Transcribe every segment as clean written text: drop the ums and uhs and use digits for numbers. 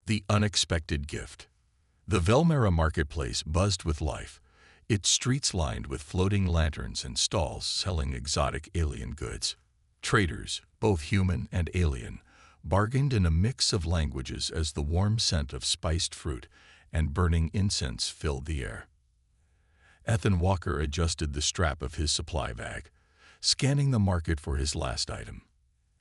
The unexpected gift. The Velmera marketplace buzzed with life, its streets lined with floating lanterns and stalls selling exotic alien goods. Traders, both human and alien, bargained in a mix of languages as the warm scent of spiced fruit and burning incense filled the air. Ethan Walker adjusted the strap of his supply bag, scanning the market for his last item: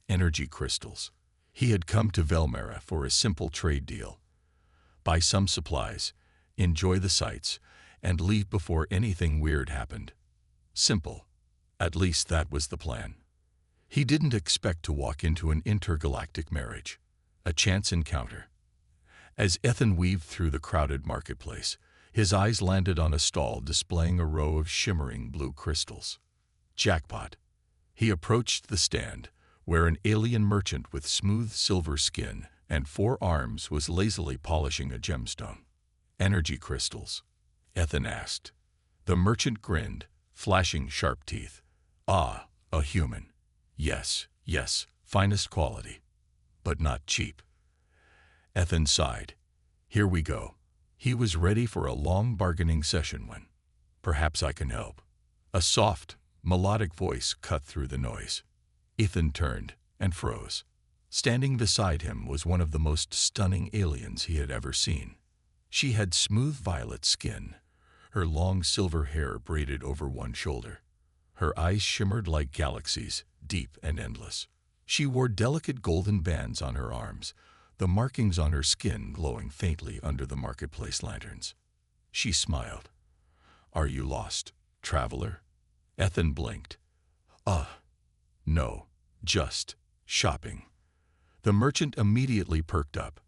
energy crystals. He had come to Velmera for a simple trade deal: buy some supplies, enjoy the sights, and leave before anything weird happened. Simple. At least that was the plan. He didn't expect to walk into an intergalactic marriage, a chance encounter. As Ethan weaved through the crowded marketplace, his eyes landed on a stall displaying a row of shimmering blue crystals. Jackpot. He approached the stand, where an alien merchant with smooth silver skin and 4 arms was lazily polishing a gemstone. Energy crystals? Ethan asked. The merchant grinned, flashing sharp teeth. Ah, a human. Yes, yes, finest quality. But not cheap. Ethan sighed. Here we go. He was ready for a long bargaining session when, perhaps I can help. A soft, melodic voice cut through the noise. Ethan turned and froze. Standing beside him was one of the most stunning aliens he had ever seen. She had smooth violet skin, her long silver hair braided over one shoulder. Her eyes shimmered like galaxies, deep and endless. She wore delicate golden bands on her arms, the markings on her skin glowing faintly under the marketplace lanterns. She smiled. Are you lost, traveler? Ethan blinked. No, just shopping. The merchant immediately perked up.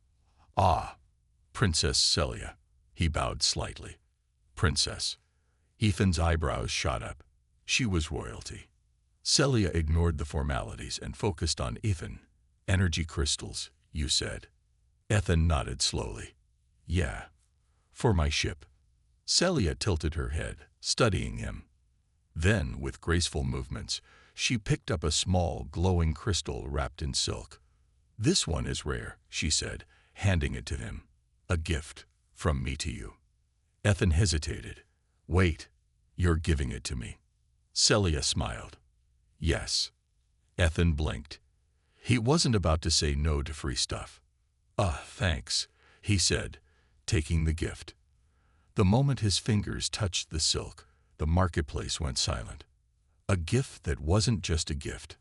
Ah, Princess Celia. He bowed slightly. Princess. Ethan's eyebrows shot up. She was royalty. Celia ignored the formalities and focused on Ethan. Energy crystals, you said. Ethan nodded slowly. Yeah, for my ship. Celia tilted her head, studying him. Then, with graceful movements, she picked up a small, glowing crystal wrapped in silk. This one is rare, she said, handing it to him. A gift, from me to you. Ethan hesitated. Wait, you're giving it to me. Celia smiled. Yes. Ethan blinked. He wasn't about to say no to free stuff. Thanks, he said, taking the gift. The moment his fingers touched the silk, the marketplace went silent. A gift that wasn't just a gift.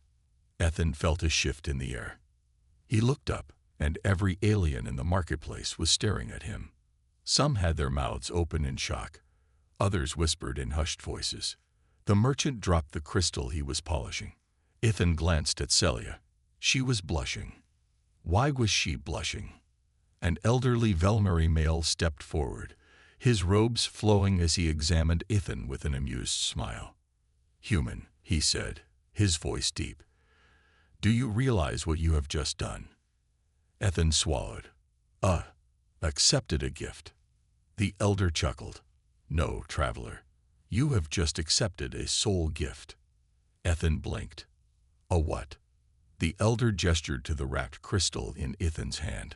Ethan felt a shift in the air. He looked up, and every alien in the marketplace was staring at him. Some had their mouths open in shock. Others whispered in hushed voices. The merchant dropped the crystal he was polishing. Ethan glanced at Celia. She was blushing. Why was she blushing? An elderly Velmeri male stepped forward, his robes flowing as he examined Ethan with an amused smile. Human, he said, his voice deep. Do you realize what you have just done? Ethan swallowed. Accepted a gift. The elder chuckled. No, traveler. You have just accepted a soul gift. Ethan blinked. A what? The elder gestured to the wrapped crystal in Ethan's hand.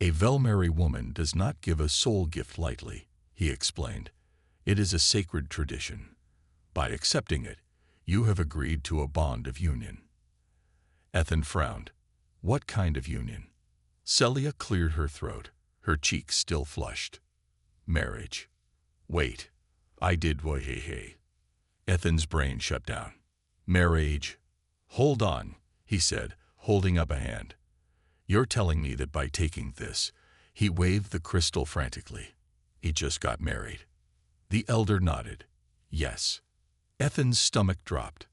A Velmeri woman does not give a soul gift lightly, he explained. It is a sacred tradition. By accepting it, you have agreed to a bond of union. Ethan frowned. What kind of union? Celia cleared her throat, her cheeks still flushed. Marriage. Wait, I did hey. Ethan's brain shut down. Marriage. Hold on, he said, holding up a hand. You're telling me that by taking this, he waved the crystal frantically. He just got married. The elder nodded. Yes. Ethan's stomach dropped.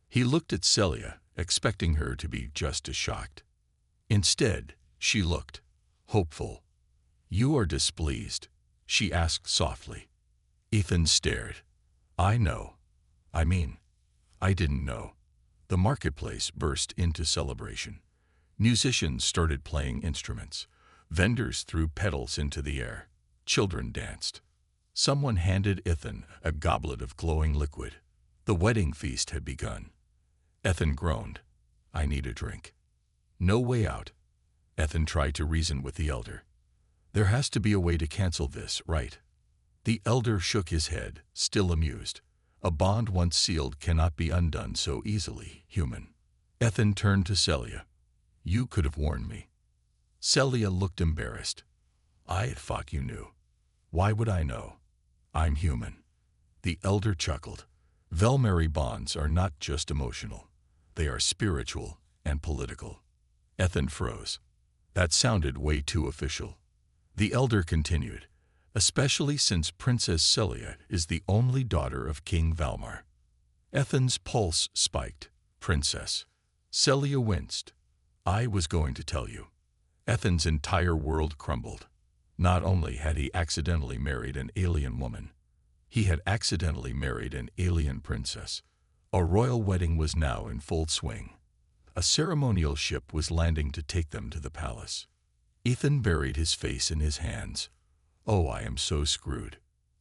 He looked at Celia, expecting her to be just as shocked. Instead, she looked hopeful. You are displeased, she asked softly. Ethan stared. I know. I didn't know. The marketplace burst into celebration. Musicians started playing instruments. Vendors threw petals into the air. Children danced. Someone handed Ethan a goblet of glowing liquid. The wedding feast had begun. Ethan groaned. I need a drink. No way out. Ethan tried to reason with the elder. There has to be a way to cancel this, right? The elder shook his head, still amused. A bond once sealed cannot be undone so easily, human. Ethan turned to Celia. You could have warned me. Celia looked embarrassed. I thought you knew. Why would I know? I'm human. The elder chuckled. Velmary bonds are not just emotional. They are spiritual and political. Ethan froze. That sounded way too official. The elder continued, especially since Princess Celia is the only daughter of King Valmar. Ethan's pulse spiked. Princess. Celia winced. I was going to tell you. Ethan's entire world crumbled. Not only had he accidentally married an alien woman, he had accidentally married an alien princess. A royal wedding was now in full swing. A ceremonial ship was landing to take them to the palace. Ethan buried his face in his hands. Oh, I am so screwed.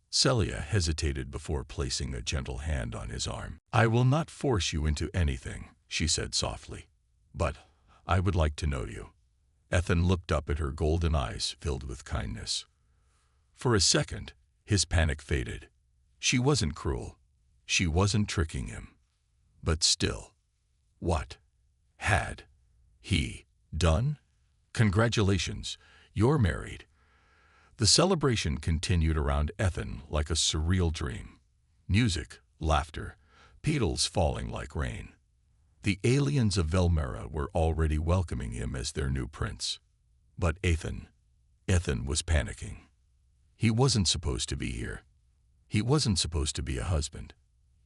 Celia hesitated before placing a gentle hand on his arm. I will not force you into anything, she said softly. But I would like to know you. Ethan looked up at her golden eyes filled with kindness. For a second, his panic faded. She wasn't cruel. She wasn't tricking him. But still, what had he done? Congratulations, you're married. The celebration continued around Ethan like a surreal dream. Music, laughter, petals falling like rain. The aliens of Velmera were already welcoming him as their new prince. But Ethan was panicking. He wasn't supposed to be here. He wasn't supposed to be a husband.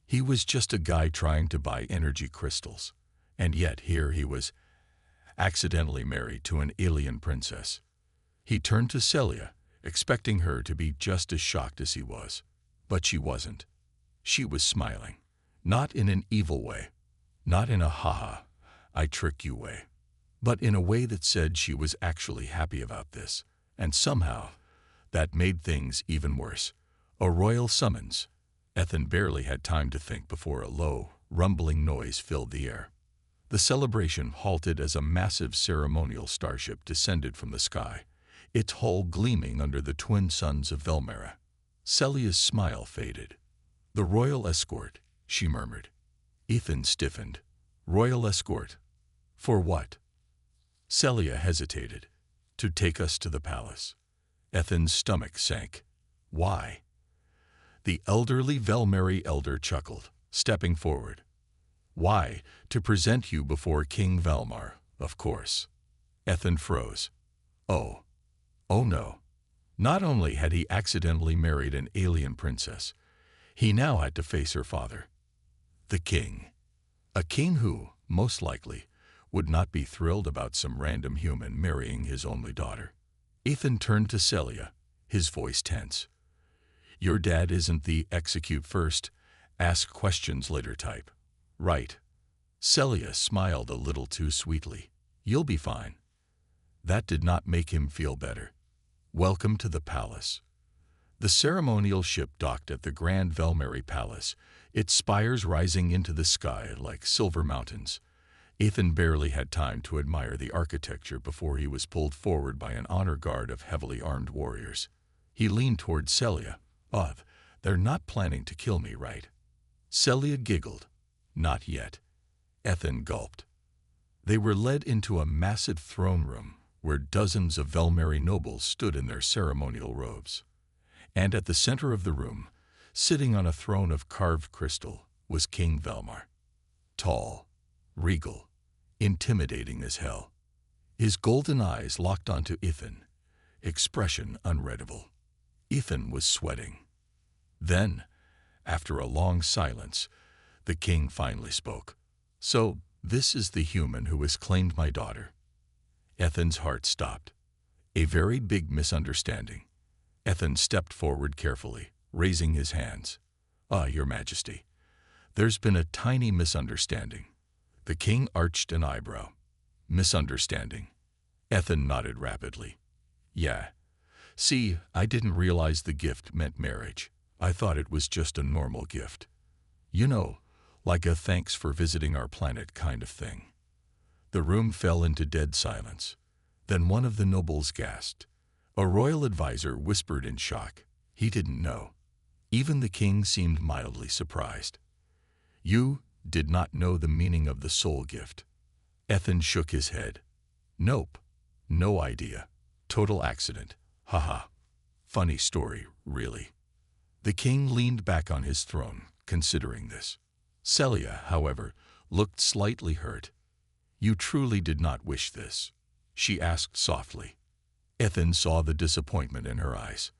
He was just a guy trying to buy energy crystals. And yet here he was, accidentally married to an alien princess. He turned to Celia, expecting her to be just as shocked as he was. But she wasn't. She was smiling. Not in an evil way. Not in a haha, I trick you way. But in a way that said she was actually happy about this. And somehow, that made things even worse. A royal summons. Ethan barely had time to think before a low, rumbling noise filled the air. The celebration halted as a massive ceremonial starship descended from the sky, its hull gleaming under the twin suns of Velmera. Celia's smile faded. The royal escort, she murmured. Ethan stiffened. Royal escort? For what? Celia hesitated. To take us to the palace. Ethan's stomach sank. Why? The elderly Velmeri elder chuckled, stepping forward. Why? To present you before King Valmar, of course. Ethan froze. Oh. Oh no. Not only had he accidentally married an alien princess, he now had to face her father. The king. A king who, most likely, would not be thrilled about some random human marrying his only daughter. Ethan turned to Celia, his voice tense. Your dad isn't the execute first, ask questions later type. Right. Celia smiled a little too sweetly. You'll be fine. That did not make him feel better. Welcome to the palace. The ceremonial ship docked at the Grand Velmeri Palace, its spires rising into the sky like silver mountains. Ethan barely had time to admire the architecture before he was pulled forward by an honor guard of heavily armed warriors. He leaned toward Celia. They're not planning to kill me, right? Celia giggled. Not yet. Ethan gulped. They were led into a massive throne room where dozens of Velmeri nobles stood in their ceremonial robes. And at the center of the room, sitting on a throne of carved crystal, was King Valmar. Tall, regal, intimidating as hell. His golden eyes locked onto Ethan, expression unreadable. Ethan was sweating. Then, after a long silence, the king finally spoke. So, this is the human who has claimed my daughter. Ethan's heart stopped. A very big misunderstanding. Ethan stepped forward carefully, raising his hands. Your Majesty. There's been a tiny misunderstanding. The king arched an eyebrow. Misunderstanding. Ethan nodded rapidly. Yeah. See, I didn't realize the gift meant marriage. I thought it was just a normal gift. You know, like a thanks for visiting our planet kind of thing. The room fell into dead silence. Then one of the nobles gasped. A royal advisor whispered in shock. He didn't know. Even the king seemed mildly surprised. You did not know the meaning of the soul gift. Ethan shook his head. Nope. No idea. Total accident. Haha. Funny story, really. The king leaned back on his throne, considering this. Celia, however, looked slightly hurt. You truly did not wish this, she asked softly. Ethan saw the disappointment in her eyes.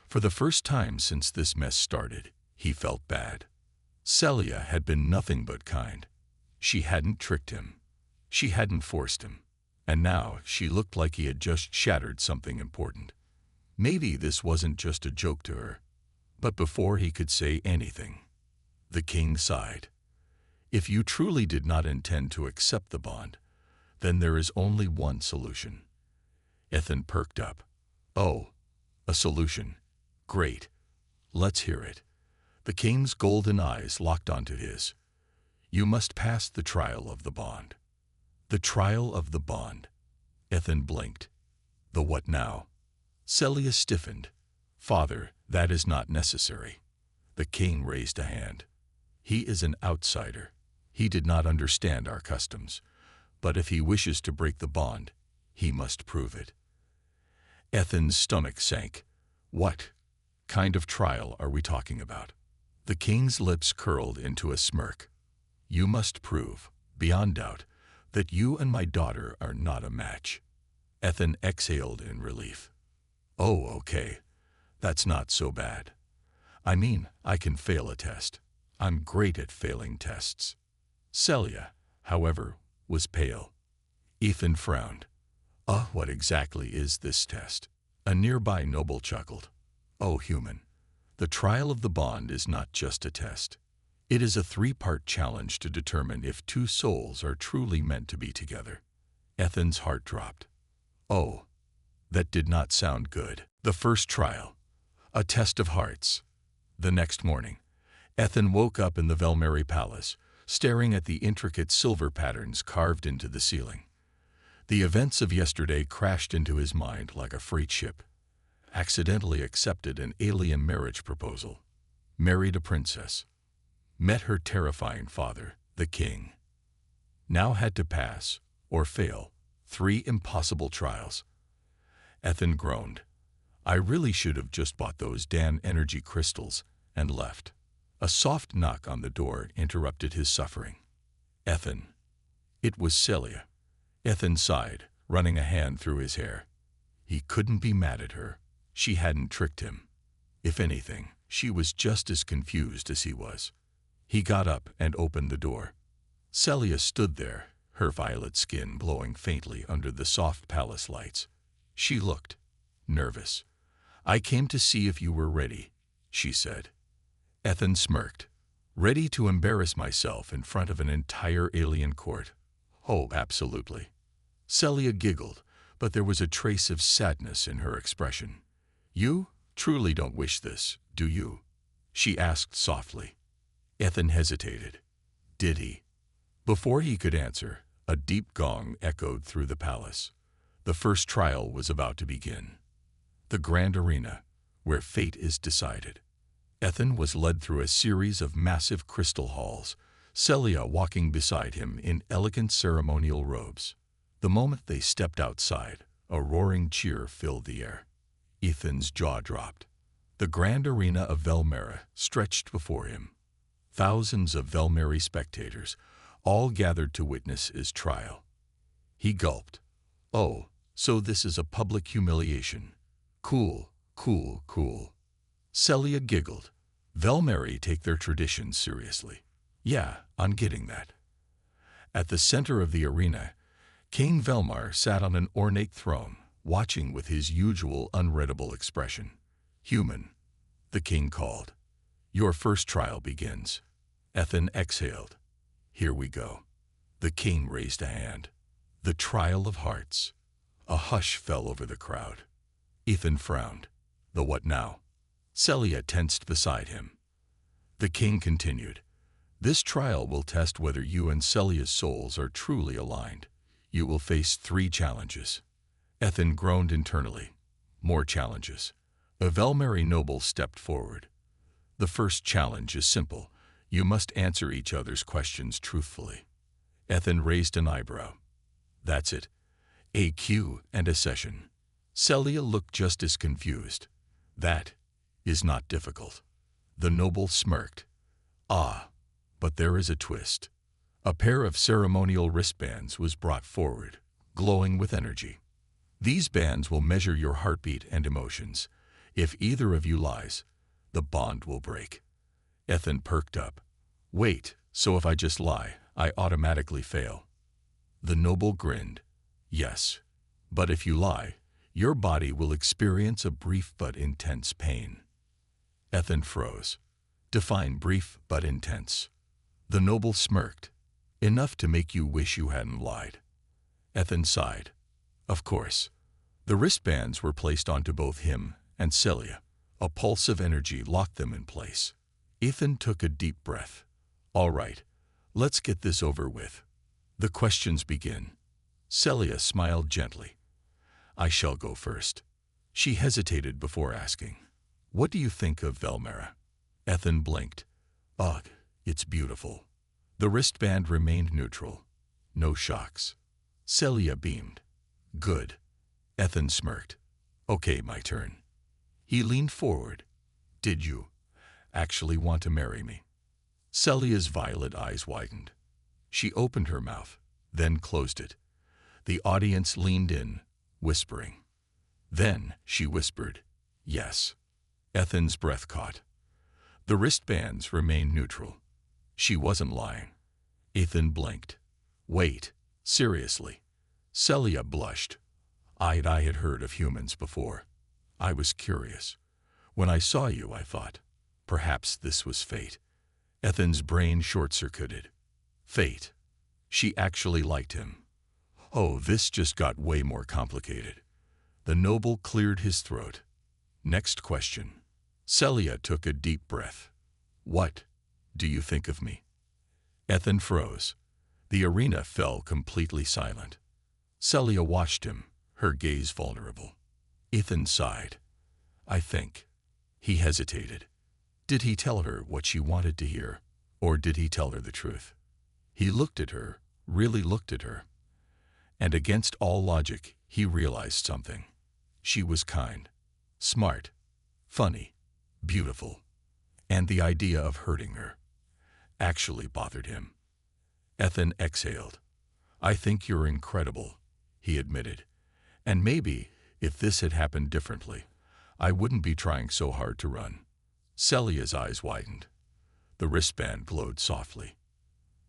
For the first time since this mess started, he felt bad. Celia had been nothing but kind. She hadn't tricked him. She hadn't forced him. And now she looked like he had just shattered something important. Maybe this wasn't just a joke to her. But before he could say anything, the king sighed. If you truly did not intend to accept the bond, then there is only one solution. Ethan perked up. Oh, a solution. Great. Let's hear it. The king's golden eyes locked onto his. You must pass the trial of the bond. The trial of the bond. Ethan blinked. The what now? Celia stiffened. Father, that is not necessary. The king raised a hand. He is an outsider. He did not understand our customs. But if he wishes to break the bond, he must prove it. Ethan's stomach sank. What kind of trial are we talking about? The king's lips curled into a smirk. You must prove, beyond doubt, that you and my daughter are not a match. Ethan exhaled in relief. Oh, okay. That's not so bad. I mean, I can fail a test. I'm great at failing tests. Celia, however, was pale. Ethan frowned. What exactly is this test? A nearby noble chuckled. Oh, human. The trial of the bond is not just a test. It is a three-part challenge to determine if two souls are truly meant to be together. Ethan's heart dropped. Oh, that did not sound good. The first trial. A test of hearts. The next morning, Ethan woke up in the Velmeri Palace, staring at the intricate silver patterns carved into the ceiling. The events of yesterday crashed into his mind like a freight ship. Accidentally accepted an alien marriage proposal. Married a princess. Met her terrifying father, the king. Now had to pass, or fail, 3 impossible trials. Ethan groaned. I really should have just bought those damn energy crystals and left. A soft knock on the door interrupted his suffering. Ethan. It was Celia. Ethan sighed, running a hand through his hair. He couldn't be mad at her. She hadn't tricked him. If anything, she was just as confused as he was. He got up and opened the door. Celia stood there, her violet skin glowing faintly under the soft palace lights. She looked nervous. I came to see if you were ready, she said. Ethan smirked. Ready to embarrass myself in front of an entire alien court? Oh, absolutely. Celia giggled, but there was a trace of sadness in her expression. You truly don't wish this, do you? She asked softly. Ethan hesitated. Did he? Before he could answer, a deep gong echoed through the palace. The first trial was about to begin. The grand arena, where fate is decided. Ethan was led through a series of massive crystal halls, Celia walking beside him in elegant ceremonial robes. The moment they stepped outside, a roaring cheer filled the air. Ethan's jaw dropped. The grand arena of Velmeri stretched before him. Thousands of Velmeri spectators, all gathered to witness his trial. He gulped. Oh, so this is a public humiliation. Cool, cool, cool. Celia giggled. Velmeri take their traditions seriously. Yeah, I'm getting that. At the center of the arena, King Velmar sat on an ornate throne, watching with his usual unreadable expression. Human, the king called. Your first trial begins. Ethan exhaled. Here we go. The king raised a hand. The trial of hearts. A hush fell over the crowd. Ethan frowned. The what now? Celia tensed beside him. The king continued. This trial will test whether you and Celia's souls are truly aligned. You will face 3 challenges. Ethan groaned internally. More challenges. A Velmeri noble stepped forward. The first challenge is simple. You must answer each other's questions truthfully. Ethan raised an eyebrow. That's it. A cue and a session. Celia looked just as confused. That is not difficult. The noble smirked. Ah, but there is a twist. A pair of ceremonial wristbands was brought forward, glowing with energy. These bands will measure your heartbeat and emotions. If either of you lies, the bond will break. Ethan perked up. Wait, so if I just lie, I automatically fail? The noble grinned. Yes, but if you lie, your body will experience a brief but intense pain. Ethan froze. Define brief but intense. The noble smirked. Enough to make you wish you hadn't lied. Ethan sighed. Of course. The wristbands were placed onto both him and Celia. A pulse of energy locked them in place. Ethan took a deep breath. All right, let's get this over with. The questions begin. Celia smiled gently. I shall go first. She hesitated before asking. What do you think of Velmera? Ethan blinked. Ugh, it's beautiful. The wristband remained neutral. No shocks. Celia beamed. Good. Ethan smirked. Okay, my turn. He leaned forward. Did you actually want to marry me? Celia's violet eyes widened. She opened her mouth, then closed it. The audience leaned in, whispering. Then she whispered, yes. Ethan's breath caught. The wristbands remained neutral. She wasn't lying. Ethan blinked. Wait, seriously. Celia blushed. I had heard of humans before. I was curious. When I saw you, I thought, perhaps this was fate. Ethan's brain short-circuited. Fate. She actually liked him. Oh, this just got way more complicated. The noble cleared his throat. Next question. Celia took a deep breath. What do you think of me? Ethan froze. The arena fell completely silent. Celia watched him, her gaze vulnerable. Ethan sighed. I think. He hesitated. Did he tell her what she wanted to hear, or did he tell her the truth? He looked at her, really looked at her. And against all logic, he realized something. She was kind, smart, funny, beautiful, and the idea of hurting her actually bothered him. Ethan exhaled. I think you're incredible, he admitted. And maybe, if this had happened differently, I wouldn't be trying so hard to run. Celia's eyes widened. The wristband glowed softly.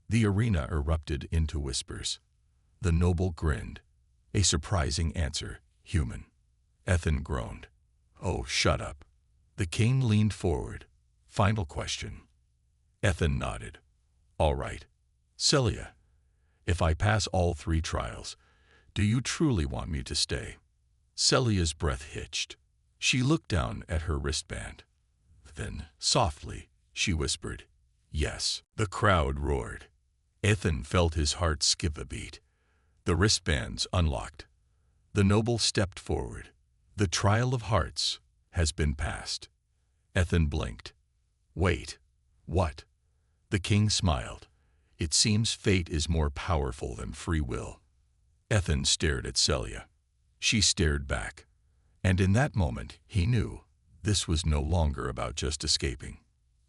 The arena erupted into whispers. The noble grinned. A surprising answer, human. Ethan groaned. Oh, shut up. The king leaned forward. Final question. Ethan nodded. All right. Celia, if I pass all 3 trials, do you truly want me to stay? Celia's breath hitched. She looked down at her wristband. Then, softly, she whispered, yes. The crowd roared. Ethan felt his heart skip a beat. The wristbands unlocked. The noble stepped forward. The trial of hearts has been passed. Ethan blinked. Wait, what? The king smiled. It seems fate is more powerful than free will. Ethan stared at Celia. She stared back. And in that moment, he knew this was no longer about just escaping.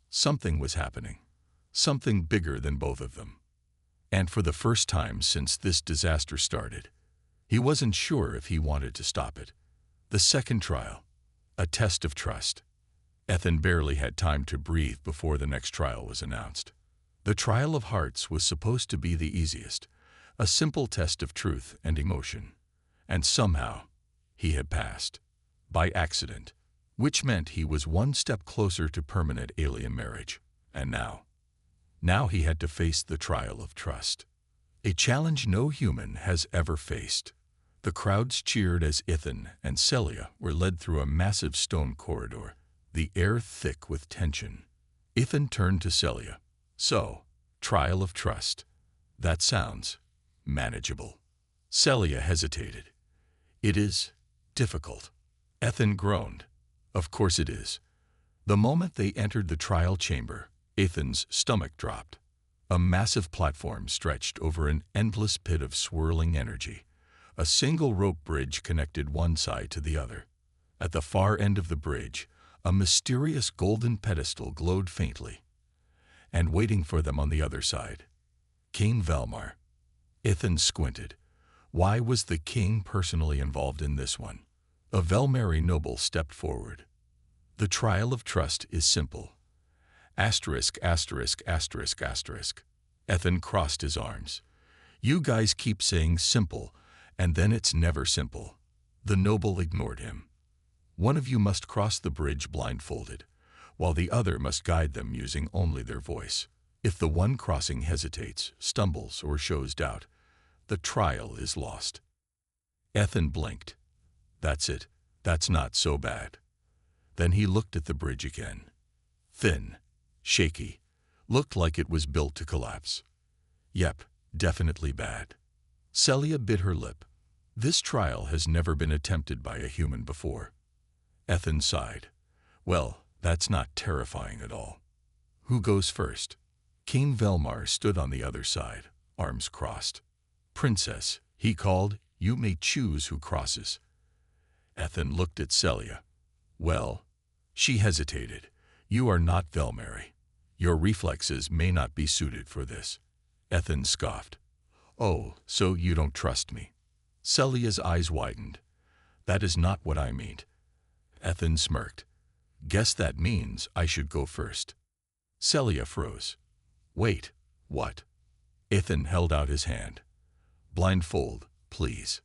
Something was happening. Something bigger than both of them. And for the first time since this disaster started, he wasn't sure if he wanted to stop it. The second trial, a test of trust. Ethan barely had time to breathe before the next trial was announced. The trial of hearts was supposed to be the easiest, a simple test of truth and emotion. And somehow, he had passed. By accident, which meant he was one step closer to permanent alien marriage. And now he had to face the trial of trust. A challenge no human has ever faced. The crowds cheered as Ethan and Celia were led through a massive stone corridor, the air thick with tension. Ethan turned to Celia. So, trial of trust. That sounds manageable. Celia hesitated. It is difficult. Ethan groaned. Of course it is. The moment they entered the trial chamber, Ethan's stomach dropped. A massive platform stretched over an endless pit of swirling energy. A single rope bridge connected one side to the other. At the far end of the bridge, a mysterious golden pedestal glowed faintly. And waiting for them on the other side, King Velmar. Ethan squinted. Why was the king personally involved in this one? A Velmari noble stepped forward. The trial of trust is simple. Asterisk, asterisk, asterisk, asterisk. Ethan crossed his arms. You guys keep saying simple, and then it's never simple. The noble ignored him. One of you must cross the bridge blindfolded, while the other must guide them using only their voice. If the one crossing hesitates, stumbles, or shows doubt, the trial is lost. Ethan blinked. That's it. That's not so bad. Then he looked at the bridge again. Thin, shaky, looked like it was built to collapse. Yep, definitely bad. Celia bit her lip. This trial has never been attempted by a human before. Ethan sighed. Well, that's not terrifying at all. Who goes first? King Velmar stood on the other side, arms crossed. Princess, he called, you may choose who crosses. Ethan looked at Celia. Well, she hesitated. You are not Velmari. Your reflexes may not be suited for this. Ethan scoffed. Oh, so you don't trust me. Celia's eyes widened. That is not what I mean. Ethan smirked. Guess that means I should go first. Celia froze. Wait, what? Ethan held out his hand. Blindfold, please.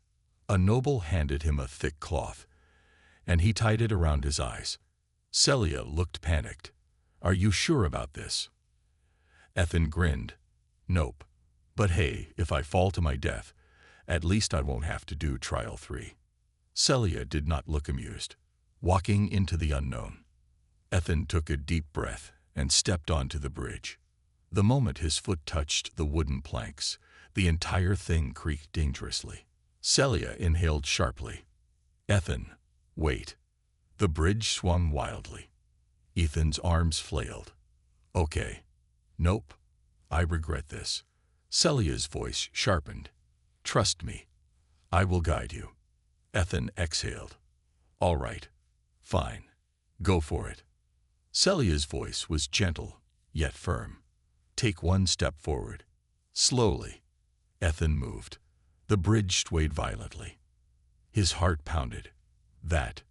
A noble handed him a thick cloth, and he tied it around his eyes. Celia looked panicked. Are you sure about this? Ethan grinned. Nope. But hey, if I fall to my death, at least I won't have to do trial 3. Celia did not look amused. Walking into the unknown. Ethan took a deep breath and stepped onto the bridge. The moment his foot touched the wooden planks, the entire thing creaked dangerously. Celia inhaled sharply. Ethan, wait. The bridge swung wildly. Ethan's arms flailed. Okay. Nope. I regret this. Celia's voice sharpened. Trust me. I will guide you. Ethan exhaled. All right. Fine. Go for it. Celia's voice was gentle, yet firm. Take one step forward. Slowly. Ethan moved. The bridge swayed violently. His heart pounded. That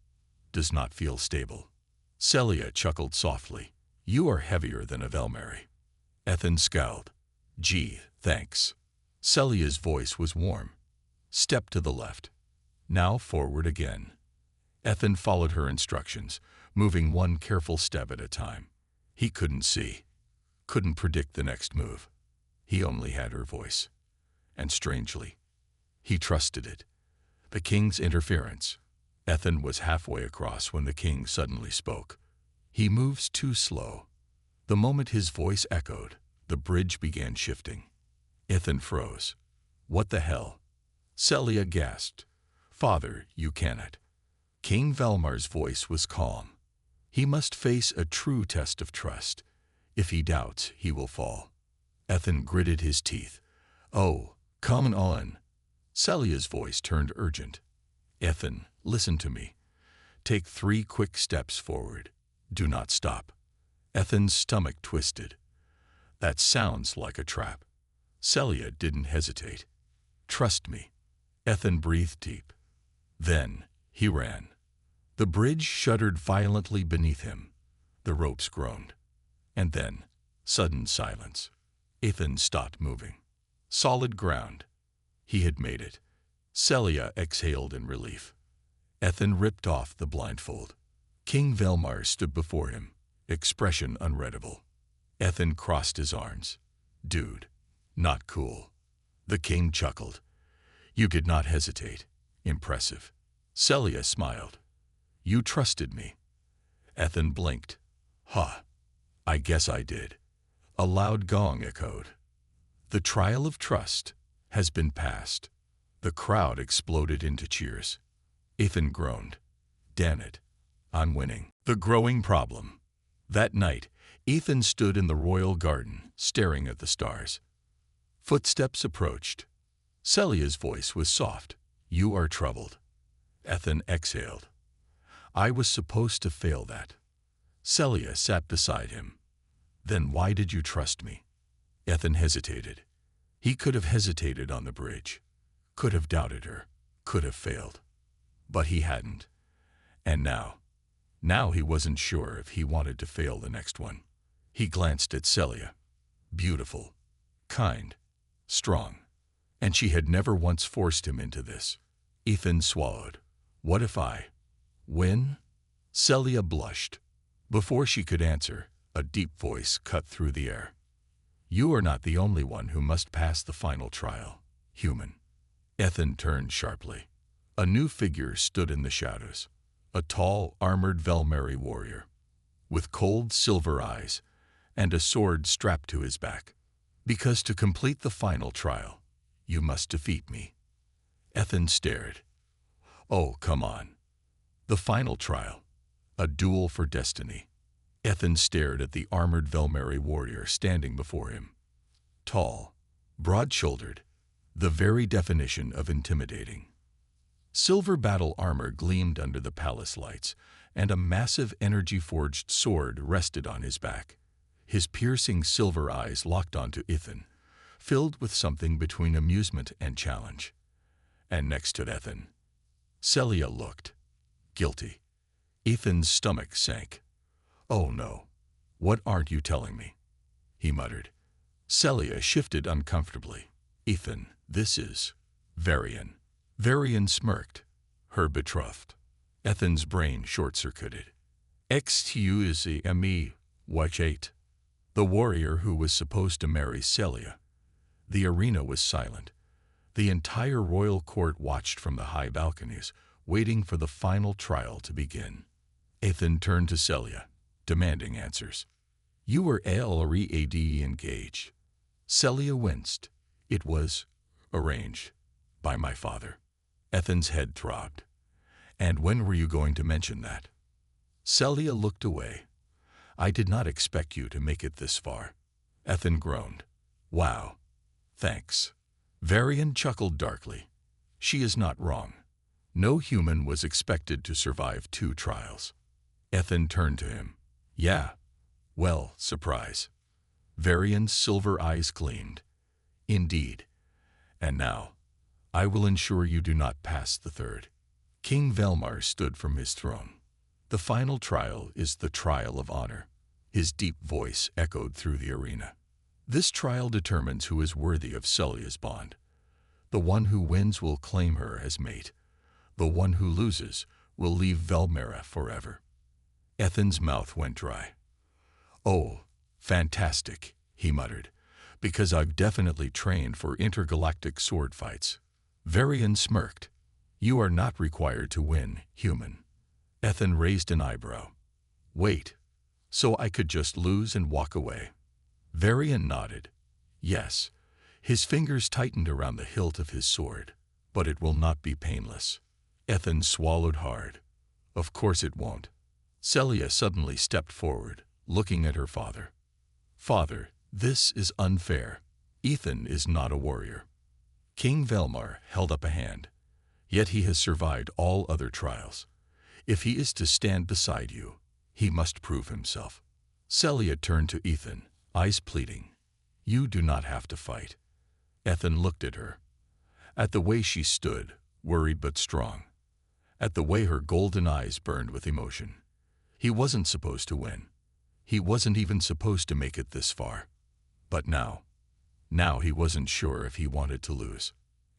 does not feel stable. Celia chuckled softly. You are heavier than a Velmari. Ethan scowled. Gee, thanks. Celia's voice was warm. Step to the left. Now forward again. Ethan followed her instructions, moving one careful step at a time. He couldn't see, couldn't predict the next move. He only had her voice. And strangely, he trusted it. The king's interference. Ethan was halfway across when the king suddenly spoke. He moves too slow. The moment his voice echoed, the bridge began shifting. Ethan froze. What the hell? Celia gasped. Father, you cannot. King Velmar's voice was calm. He must face a true test of trust. If he doubts, he will fall. Ethan gritted his teeth. Oh, come on. Celia's voice turned urgent. Ethan, listen to me. Take 3 quick steps forward. Do not stop. Ethan's stomach twisted. That sounds like a trap. Celia didn't hesitate. Trust me. Ethan breathed deep. Then he ran. The bridge shuddered violently beneath him. The ropes groaned. And then, sudden silence. Ethan stopped moving. Solid ground. He had made it. Celia exhaled in relief. Ethan ripped off the blindfold. King Velmar stood before him, expression unreadable. Ethan crossed his arms. Dude, not cool. The king chuckled. You did not hesitate. Impressive. Celia smiled. You trusted me. Ethan blinked. Huh. I guess I did. A loud gong echoed. The trial of trust has been passed. The crowd exploded into cheers. Ethan groaned. Damn it, I'm winning. The growing problem. That night, Ethan stood in the royal garden, staring at the stars. Footsteps approached. Celia's voice was soft. You are troubled. Ethan exhaled. I was supposed to fail that. Celia sat beside him. Then why did you trust me? Ethan hesitated. He could have hesitated on the bridge, could have doubted her, could have failed. But he hadn't. And now he wasn't sure if he wanted to fail the next one. He glanced at Celia. Beautiful, kind, strong. And she had never once forced him into this. Ethan swallowed. What if I win? Celia blushed. Before she could answer, a deep voice cut through the air. You are not the only one who must pass the final trial, human. Ethan turned sharply. A new figure stood in the shadows. A tall, armored Velmeri warrior, with cold silver eyes and a sword strapped to his back. Because to complete the final trial, you must defeat me. Ethan stared. Oh, come on. The final trial. A duel for destiny. Ethan stared at the armored Velmeri warrior standing before him. Tall, broad-shouldered, the very definition of intimidating. Silver battle armor gleamed under the palace lights, and a massive energy-forged sword rested on his back. His piercing silver eyes locked onto Ethan, filled with something between amusement and challenge. And next to Ethan, Celia looked guilty. Ethan's stomach sank. Oh no, what aren't you telling me? He muttered. Celia shifted uncomfortably. Ethan, this is Varian. Varian smirked. Her betrothed. Ethan's brain short-circuited. Excuse-me, what ate? The warrior who was supposed to marry Celia. The arena was silent. The entire royal court watched from the high balconies, waiting for the final trial to begin. Ethan turned to Celia, demanding answers. You were already engaged. Celia winced. It was arranged by my father. Ethan's head throbbed. And when were you going to mention that? Celia looked away. I did not expect you to make it this far. Ethan groaned. Wow. Thanks. Varian chuckled darkly. She is not wrong. No human was expected to survive 2 trials. Ethan turned to him. Yeah. Well, surprise. Varian's silver eyes gleamed. Indeed. And now, I will ensure you do not pass the 3rd. King Velmar stood from his throne. The final trial is the trial of honor. His deep voice echoed through the arena. This trial determines who is worthy of Celia's bond. The one who wins will claim her as mate. The one who loses will leave Velmera forever. Ethan's mouth went dry. Oh, fantastic, he muttered, because I've definitely trained for intergalactic sword fights. Varian smirked. You are not required to win, human. Ethan raised an eyebrow. Wait, so I could just lose and walk away? Varian nodded. Yes. His fingers tightened around the hilt of his sword, but it will not be painless. Ethan swallowed hard. Of course it won't. Celia suddenly stepped forward, looking at her father. Father, this is unfair. Ethan is not a warrior. King Velmar held up a hand. Yet he has survived all other trials. If he is to stand beside you, he must prove himself. Celia turned to Ethan, eyes pleading. You do not have to fight. Ethan looked at her. At the way she stood, worried but strong. At the way her golden eyes burned with emotion. He wasn't supposed to win. He wasn't even supposed to make it this far. But now he wasn't sure if he wanted to lose.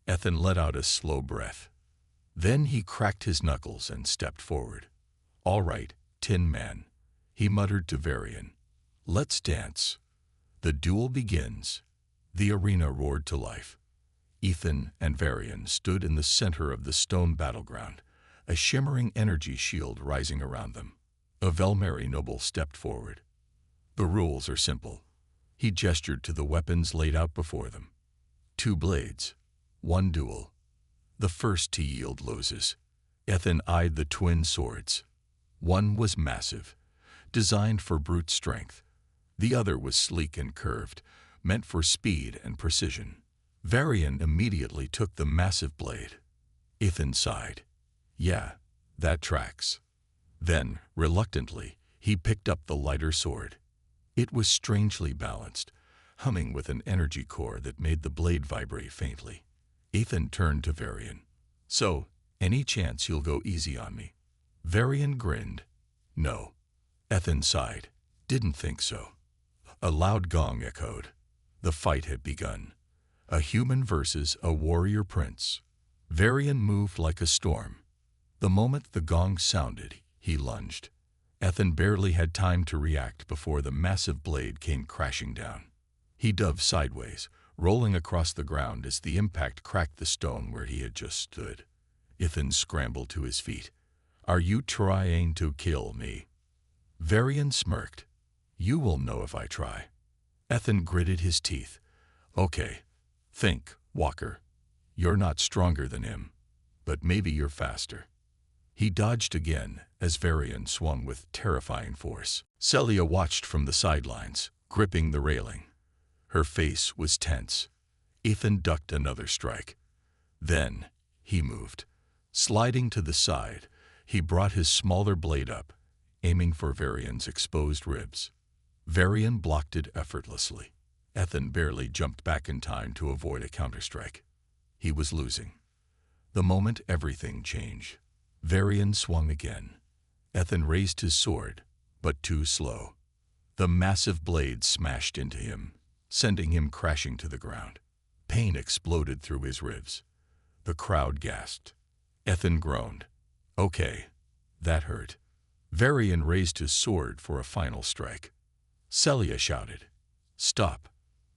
Ethan let out a slow breath. Then he cracked his knuckles and stepped forward. All right, Tin Man, he muttered to Varian. Let's dance. The duel begins. The arena roared to life. Ethan and Varian stood in the center of the stone battleground, a shimmering energy shield rising around them. A Velmeri noble stepped forward. The rules are simple. He gestured to the weapons laid out before them. 2 blades, 1 duel. The first to yield loses. Ethan eyed the twin swords. One was massive, designed for brute strength. The other was sleek and curved, meant for speed and precision. Varian immediately took the massive blade. Ethan sighed. Yeah, that tracks. Then, reluctantly, he picked up the lighter sword. It was strangely balanced, humming with an energy core that made the blade vibrate faintly. Ethan turned to Varian. So, any chance you'll go easy on me? Varian grinned. No. Ethan sighed. Didn't think so. A loud gong echoed. The fight had begun. A human versus a warrior prince. Varian moved like a storm. The moment the gong sounded, he lunged. Ethan barely had time to react before the massive blade came crashing down. He dove sideways, rolling across the ground as the impact cracked the stone where he had just stood. Ethan scrambled to his feet. Are you trying to kill me? Varian smirked. You will know if I try. Ethan gritted his teeth. Okay. Think, Walker. You're not stronger than him, but maybe you're faster. He dodged again as Varian swung with terrifying force. Celia watched from the sidelines, gripping the railing. Her face was tense. Ethan ducked another strike. Then he moved. Sliding to the side, he brought his smaller blade up, aiming for Varian's exposed ribs. Varian blocked it effortlessly. Ethan barely jumped back in time to avoid a counterstrike. He was losing. The moment everything changed. Varian swung again. Ethan raised his sword, but too slow. The massive blade smashed into him, sending him crashing to the ground. Pain exploded through his ribs. The crowd gasped. Ethan groaned. Okay, that hurt. Varian raised his sword for a final strike. Celia shouted, Stop.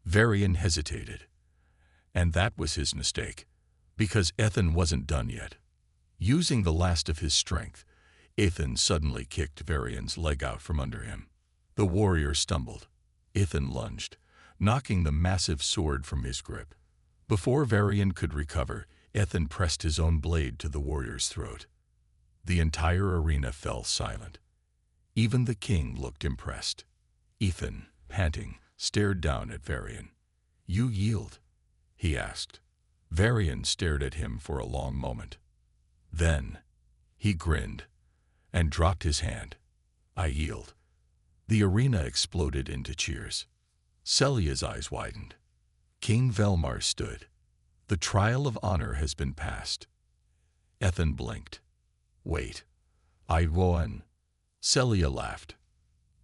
Varian hesitated. And that was his mistake, because Ethan wasn't done yet. Using the last of his strength, Ethan suddenly kicked Varian's leg out from under him. The warrior stumbled. Ethan lunged, knocking the massive sword from his grip. Before Varian could recover, Ethan pressed his own blade to the warrior's throat. The entire arena fell silent. Even the king looked impressed. Ethan, panting, stared down at Varian. You yield? He asked. Varian stared at him for a long moment. Then, he grinned and dropped his hand. I yield. The arena exploded into cheers. Celia's eyes widened. King Velmar stood. The trial of honor has been passed. Ethan blinked. Wait. I won. Celia laughed.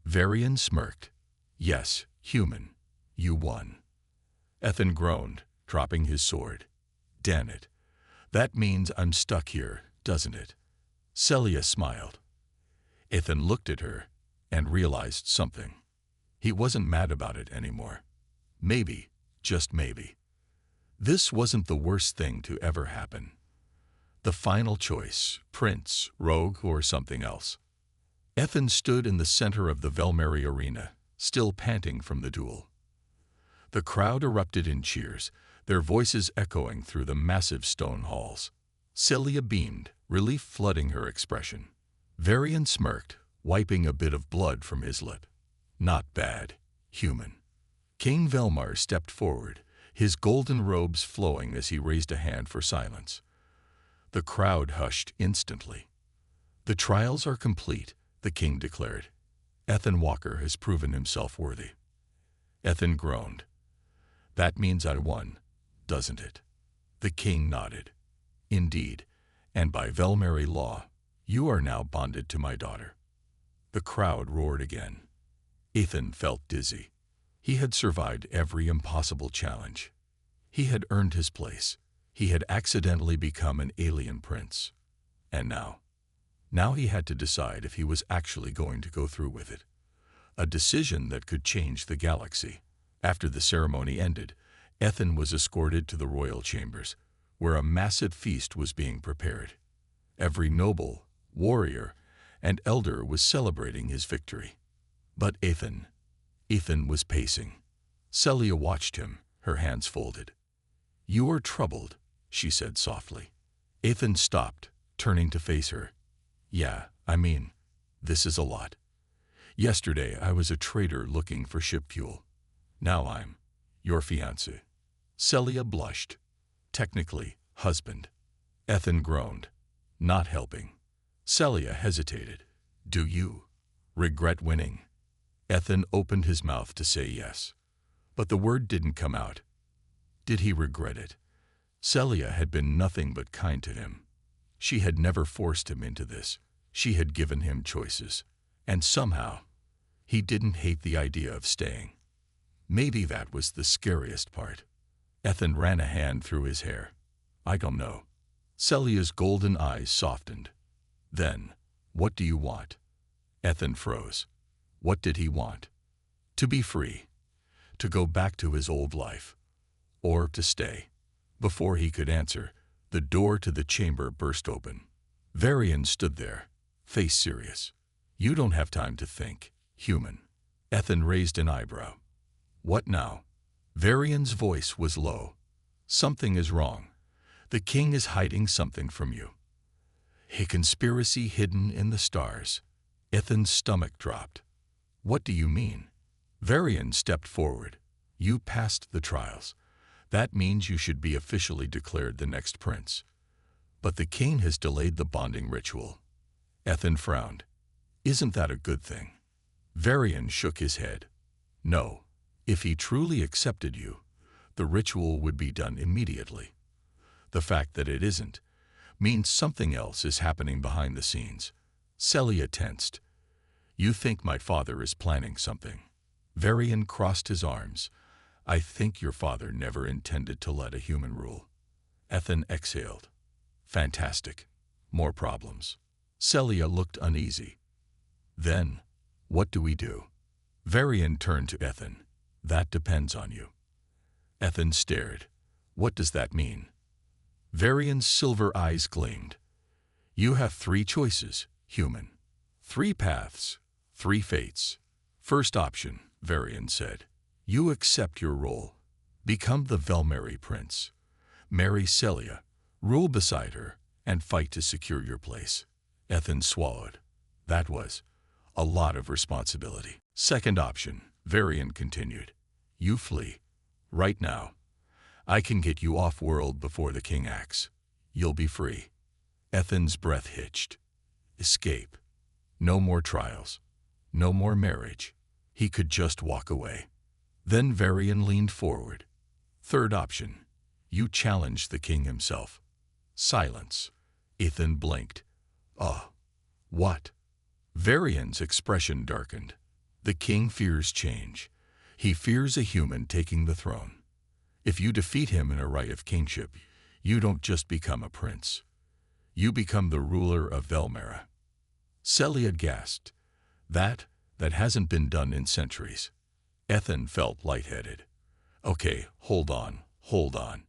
Varian smirked. Yes, human. You won. Ethan groaned, dropping his sword. Damn it. That means I'm stuck here, doesn't it? Celia smiled. Ethan looked at her and realized something. He wasn't mad about it anymore. Maybe, just maybe. This wasn't the worst thing to ever happen. The final choice, prince, rogue, or something else. Ethan stood in the center of the Velmari arena, still panting from the duel. The crowd erupted in cheers, their voices echoing through the massive stone halls. Celia beamed, relief flooding her expression. Varian smirked, wiping a bit of blood from his lip. Not bad, human. King Velmar stepped forward, his golden robes flowing as he raised a hand for silence. The crowd hushed instantly. The trials are complete, the king declared. Ethan Walker has proven himself worthy. Ethan groaned. That means I won, doesn't it? The king nodded. Indeed, and by Velmari law, you are now bonded to my daughter. The crowd roared again. Ethan felt dizzy. He had survived every impossible challenge. He had earned his place. He had accidentally become an alien prince. And now he had to decide if he was actually going to go through with it. A decision that could change the galaxy. After the ceremony ended, Ethan was escorted to the royal chambers, where a massive feast was being prepared. Every noble, warrior, and elder was celebrating his victory. But Ethan was pacing. Celia watched him, her hands folded. You are troubled, she said softly. Ethan stopped, turning to face her. Yeah, this is a lot. Yesterday I was a trader looking for ship fuel. Now I'm your fiancé. Celia blushed. Technically, husband. Ethan groaned. Not helping. Celia hesitated. Do you regret winning? Ethan opened his mouth to say yes, but the word didn't come out. Did he regret it? Celia had been nothing but kind to him. She had never forced him into this. She had given him choices. And somehow, he didn't hate the idea of staying. Maybe that was the scariest part. Ethan ran a hand through his hair. I don't know. Celia's golden eyes softened. Then, what do you want? Ethan froze. What did he want? To be free. To go back to his old life. Or to stay. Before he could answer, the door to the chamber burst open. Varian stood there, face serious. You don't have time to think, human. Ethan raised an eyebrow. What now? Varian's voice was low. Something is wrong. The king is hiding something from you. A conspiracy hidden in the stars. Ethan's stomach dropped. What do you mean? Varian stepped forward. You passed the trials. That means you should be officially declared the next prince. But the king has delayed the bonding ritual. Ethan frowned. Isn't that a good thing? Varian shook his head. No. If he truly accepted you, the ritual would be done immediately. The fact that it isn't means something else is happening behind the scenes. Celia tensed. You think my father is planning something? Varian crossed his arms. I think your father never intended to let a human rule. Ethan exhaled. Fantastic. More problems. Celia looked uneasy. Then, what do we do? Varian turned to Ethan. That depends on you. Ethan stared. What does that mean? Varian's silver eyes gleamed. You have 3 choices, human. 3 paths, 3 fates. First option, Varian said. You accept your role. Become the Velmeri prince. Marry Celia, rule beside her, and fight to secure your place. Ethan swallowed. That was a lot of responsibility. Second option, Varian continued. You flee. Right now. I can get you off-world before the king acts. You'll be free. Ethan's breath hitched. Escape. No more trials. No more marriage. He could just walk away. Then Varian leaned forward. Third option. You challenge the king himself. Silence. Ethan blinked. What? Varian's expression darkened. The king fears change. He fears a human taking the throne. If you defeat him in a right of kingship, you don't just become a prince. You become the ruler of Velmera. Celia gasped. That hasn't been done in centuries. Ethan felt lightheaded. Okay, hold on.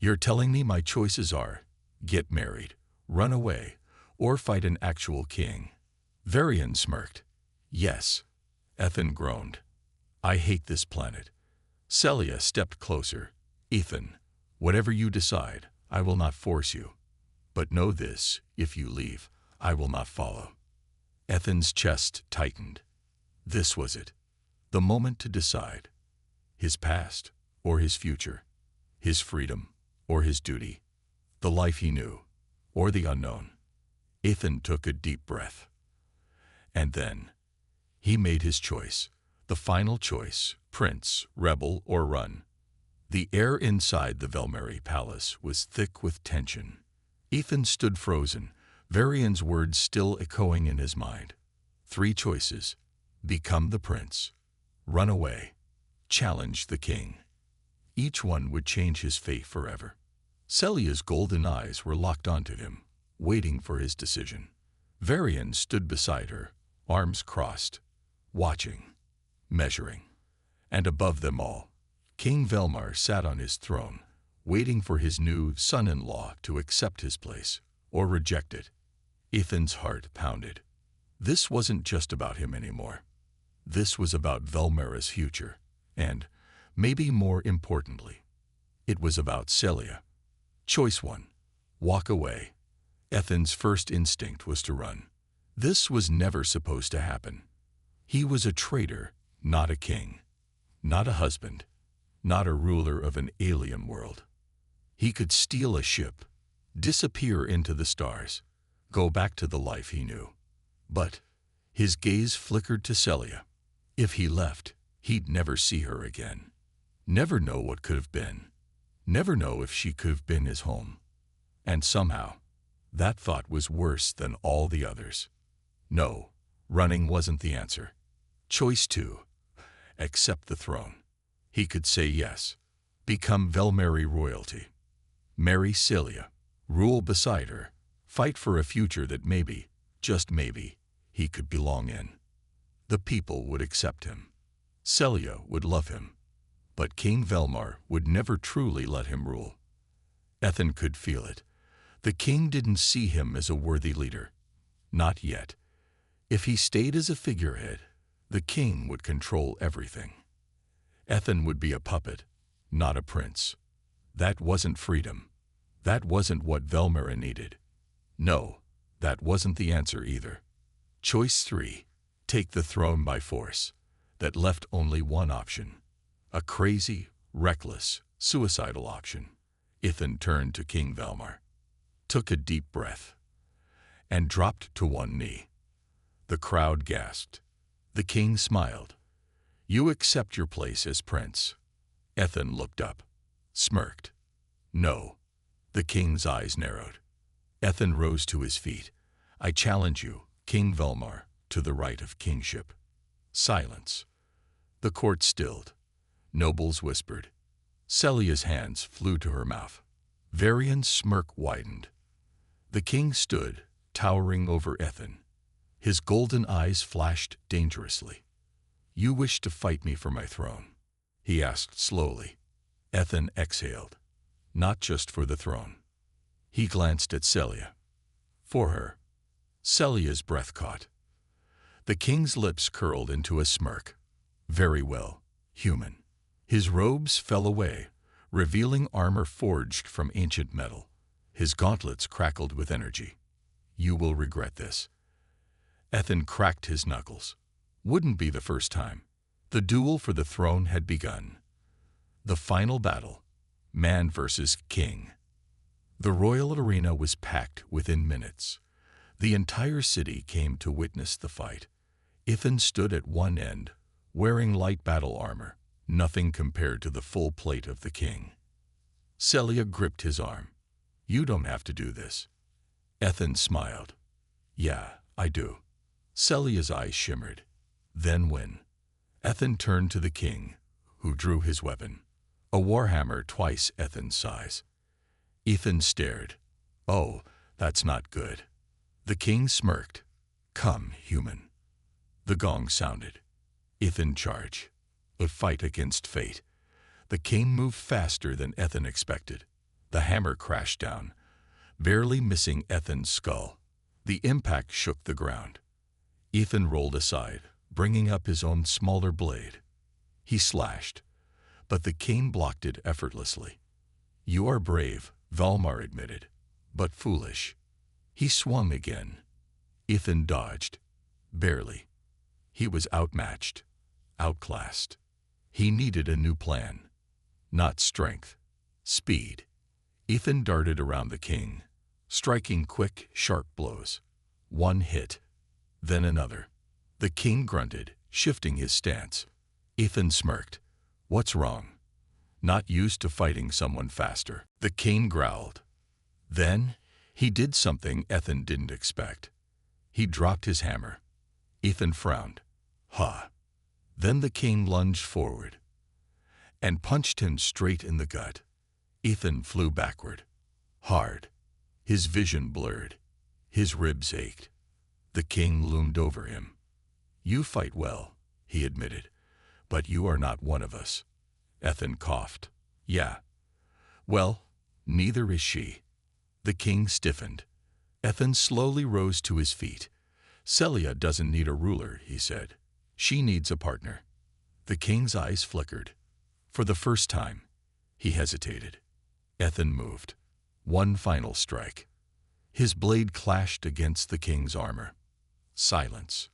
You're telling me my choices are get married, run away, or fight an actual king? Varian smirked. Yes. Ethan groaned. I hate this planet. Celia stepped closer. Ethan, whatever you decide, I will not force you. But know this, if you leave, I will not follow. Ethan's chest tightened. This was it. The moment to decide. His past or his future. His freedom or his duty. The life he knew or the unknown. Ethan took a deep breath. And then, he made his choice. The final choice, prince, rebel, or run. The air inside the Velmeri palace was thick with tension. Ethan stood frozen, Varian's words still echoing in his mind. 3 choices. Become the prince. Run away. Challenge the king. Each one would change his fate forever. Celia's golden eyes were locked onto him, waiting for his decision. Varian stood beside her, arms crossed, watching, measuring. And above them all, King Velmar sat on his throne, waiting for his new son-in-law to accept his place or reject it. Ethan's heart pounded. This wasn't just about him anymore. This was about Velmera's future, and, maybe more importantly, it was about Celia. Choice 1. Walk away. Ethan's first instinct was to run. This was never supposed to happen. He was a traitor, not a king, not a husband, not a ruler of an alien world. He could steal a ship, disappear into the stars, go back to the life he knew. But his gaze flickered to Celia. If he left, he'd never see her again. Never know what could have been. Never know if she could have been his home. And somehow, that thought was worse than all the others. No, running wasn't the answer. Choice 2. Accept the throne. He could say yes. Become Velmari royalty. Marry Celia. Rule beside her. Fight for a future that maybe, just maybe, he could belong in. The people would accept him. Celia would love him. But King Velmar would never truly let him rule. Ethan could feel it. The king didn't see him as a worthy leader. Not yet. If he stayed as a figurehead, the king would control everything. Ethan would be a puppet, not a prince. That wasn't freedom. That wasn't what Velmara needed. No, that wasn't the answer either. Choice 3. Take the throne by force. That left only one option. A crazy, reckless, suicidal option. Ethan turned to King Velmar, took a deep breath, and dropped to one knee. The crowd gasped. The king smiled. You accept your place as prince. Ethan looked up, smirked. No. The king's eyes narrowed. Ethan rose to his feet. I challenge you, King Velmar, to the right of kingship. Silence. The court stilled. Nobles whispered. Celia's hands flew to her mouth. Varian's smirk widened. The king stood, towering over Ethan. His golden eyes flashed dangerously. You wish to fight me for my throne? He asked slowly. Ethan exhaled. Not just for the throne. He glanced at Celia. For her. Celia's breath caught. The king's lips curled into a smirk. Very well, human. His robes fell away, revealing armor forged from ancient metal. His gauntlets crackled with energy. You will regret this. Ethan cracked his knuckles. Wouldn't be the first time. The duel for the throne had begun. The final battle, man versus king. The royal arena was packed within minutes. The entire city came to witness the fight. Ethan stood at one end, wearing light battle armor, nothing compared to the full plate of the king. Celia gripped his arm. You don't have to do this. Ethan smiled. Yeah, I do. Celia's eyes shimmered. Then when? Ethan turned to the king, who drew his weapon. A warhammer twice Ethan's size. Ethan stared. Oh, that's not good. The king smirked. Come, human. The gong sounded. Ethan charged. A fight against fate. The king moved faster than Ethan expected. The hammer crashed down, barely missing Ethan's skull. The impact shook the ground. Ethan rolled aside, bringing up his own smaller blade. He slashed, but the king blocked it effortlessly. You are brave, Velmar admitted, but foolish. He swung again. Ethan dodged. Barely. He was outmatched, outclassed. He needed a new plan. Not strength, speed. Ethan darted around the king, striking quick, sharp blows. One hit, then another. The king grunted, shifting his stance. Ethan smirked. What's wrong? Not used to fighting someone faster. The king growled. Then, he did something Ethan didn't expect. He dropped his hammer. Ethan frowned. Ha. Then the king lunged forward and punched him straight in the gut. Ethan flew backward. Hard. His vision blurred. His ribs ached. The king loomed over him. You fight well, he admitted, but you are not one of us. Ethan coughed. Yeah. Well, neither is she. The king stiffened. Ethan slowly rose to his feet. Celia doesn't need a ruler, he said. She needs a partner. The king's eyes flickered. For the first time, he hesitated. Ethan moved. One final strike. His blade clashed against the king's armor. Silence.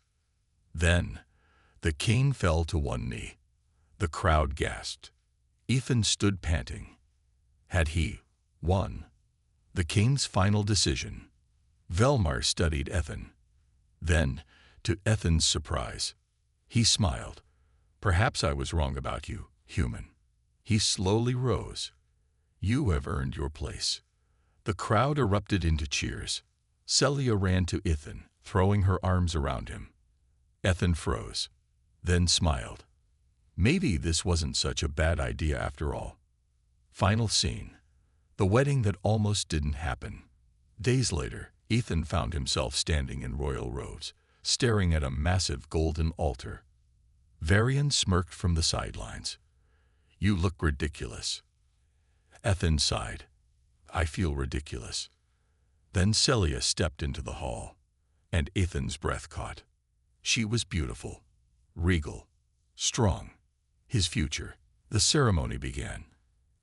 Then, the king fell to one knee. The crowd gasped. Ethan stood panting. Had he won? The king's final decision. Velmar studied Ethan. Then, to Ethan's surprise, he smiled. Perhaps I was wrong about you, human. He slowly rose. You have earned your place. The crowd erupted into cheers. Celia ran to Ethan, throwing her arms around him. Ethan froze, then smiled. Maybe this wasn't such a bad idea after all. Final scene. The wedding that almost didn't happen. Days later, Ethan found himself standing in royal robes, staring at a massive golden altar. Varian smirked from the sidelines. You look ridiculous. Ethan sighed. I feel ridiculous. Then Celia stepped into the hall, and Ethan's breath caught. She was beautiful, regal, strong. His future. The ceremony began.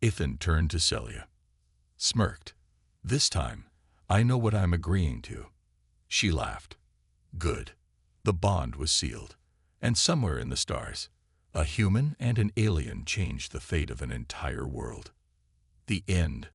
Ethan turned to Celia. Smirked. This time, I know what I'm agreeing to. She laughed. Good. The bond was sealed. And somewhere in the stars, a human and an alien changed the fate of an entire world. The end.